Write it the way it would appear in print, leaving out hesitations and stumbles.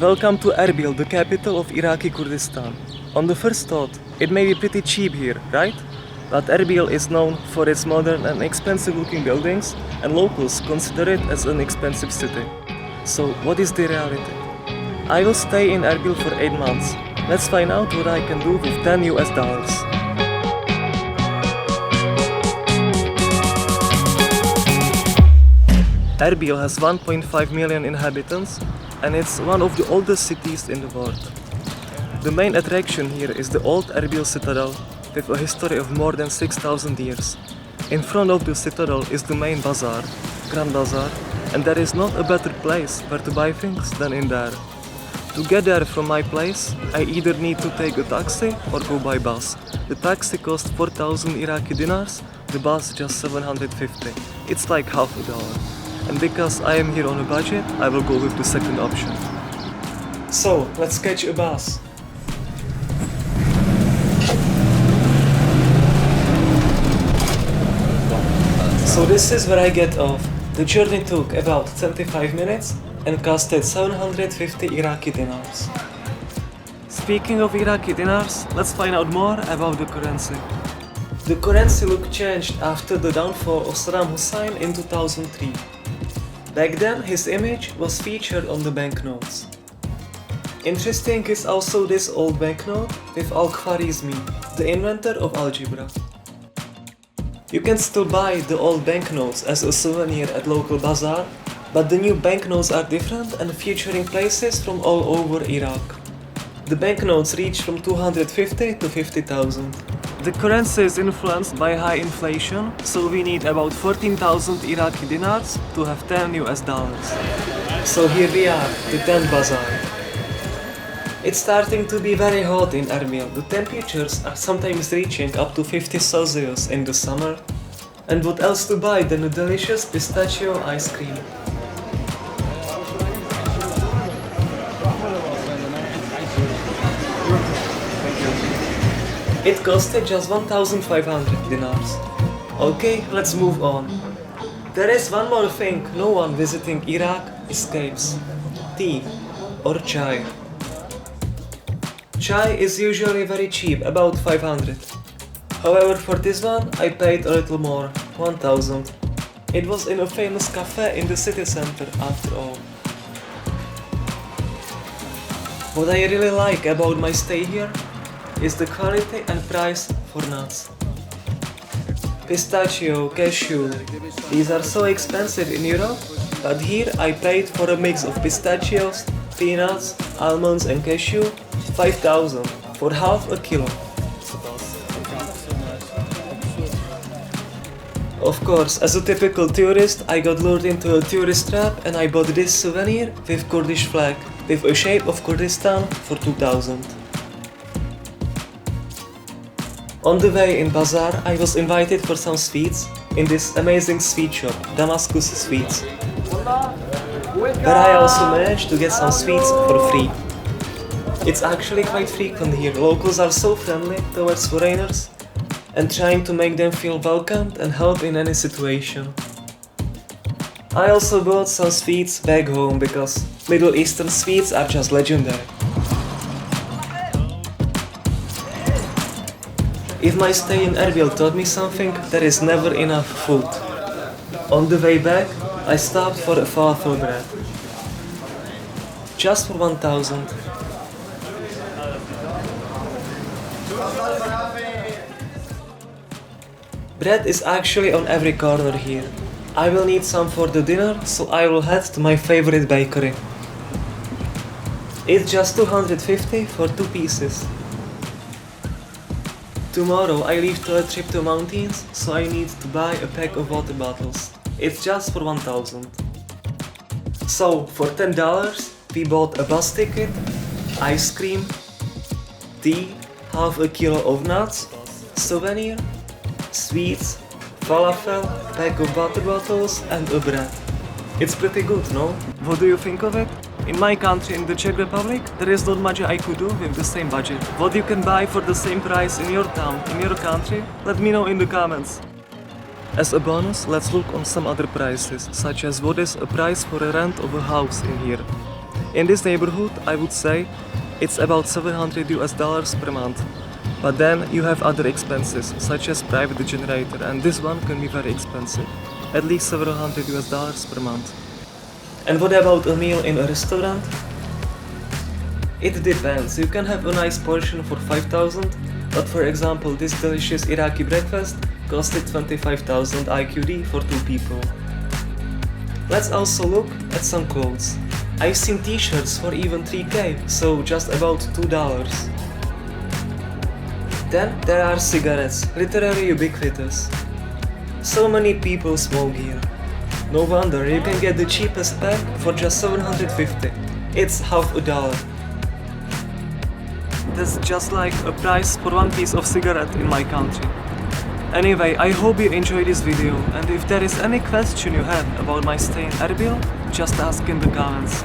Welcome to Erbil, the capital of Iraqi Kurdistan. On the first thought, it may be pretty cheap here, right? But Erbil is known for its modern and expensive looking buildings, and locals consider it as an expensive city. So, what is the reality? I will stay in Erbil for 8 months. Let's find out what I can do with $10. Erbil has 1.5 million inhabitants, and it's one of the oldest cities in the world. The main attraction here is the old Erbil citadel, with a history of more than 6,000 years. In front of the citadel is the main bazaar, Grand Bazaar, and there is not a better place where to buy things than in there. To get there from my place, I either need to take a taxi or go by bus. The taxi costs 4,000 Iraqi dinars, the bus just 750. It's like half a dollar. And because I am here on a budget, I will go with the second option. So, let's catch a bus. So this is where I get off. The journey took about 25 minutes and costed 750 Iraqi dinars. Speaking of Iraqi dinars, let's find out more about the currency. The currency look changed after the downfall of Saddam Hussein in 2003. Back then, his image was featured on the banknotes. Interesting is also this old banknote with Al-Khwarizmi, the inventor of algebra. You can still buy the old banknotes as a souvenir at local bazaar, but the new banknotes are different and featuring places from all over Iraq. The banknotes range from 250 to 50,000. The currency is influenced by high inflation, so we need about 14,000 Iraqi dinars to have $10. So here we are, the Grand Bazaar. It's starting to be very hot in Erbil. The temperatures are sometimes reaching up to 50 Celsius in the summer. And what else to buy than a delicious pistachio ice cream? It costed just 1,500 dinars. Okay, let's move on. There is one more thing no one visiting Iraq escapes: tea or chai. Chai is usually very cheap, about 500. However, for this one I paid a little more, 1,000. It was in a famous cafe in the city center after all. What I really like about my stay here is the quality and price for nuts. Pistachio, cashew, these are so expensive in Europe, but here I paid for a mix of pistachios, peanuts, almonds and cashew, 5,000 for half a kilo. Of course, as a typical tourist, I got lured into a tourist trap and I bought this souvenir with Kurdish flag, with a shape of Kurdistan for 2,000. On the way in Bazaar, I was invited for some sweets in this amazing sweet shop, Damascus Sweets, where I also managed to get some sweets for free. It's actually quite frequent here. Locals are so friendly towards foreigners and trying to make them feel welcomed and help in any situation. I also bought some sweets back home because Middle Eastern sweets are just legendary. If my stay in Erbil taught me something, there is never enough food. On the way back, I stopped for a falafel bread. Just for 1,000. Bread is actually on every corner here. I will need some for the dinner, so I will head to my favorite bakery. It's just 250 for 2 pieces. Tomorrow I leave to a trip to mountains, so I need to buy a pack of water bottles. It's just for 1,000. So for $10 we bought a bus ticket, ice cream, tea, half a kilo of nuts, souvenir, sweets, falafel, pack of water bottles and a bread. It's pretty good, no? What do you think of it? In my country, in the Czech Republic, there is not much I could do with the same budget. What you can buy for the same price in your town, in your country? Let me know in the comments. As a bonus, let's look on some other prices, such as what is a price for a rent of a house in here. In this neighborhood, I would say it's about 700 US dollars per month. But then you have other expenses, such as private generator, and this one can be very expensive, at least several hundred US dollars per month. And what about a meal in a restaurant? It depends. You can have a nice portion for 5,000, but for example, this delicious Iraqi breakfast costed 25,000 IQD for 2 people. Let's also look at some clothes. I've seen t-shirts for even 3K, so just about $2. Then there are cigarettes, literally ubiquitous. So many people smoke here. No wonder you can get the cheapest pack for just 750. It's half a dollar. That's just like a price for one piece of cigarette in my country. Anyway, I hope you enjoyed this video, and if there is any question you have about my stay in Erbil, just ask in the comments.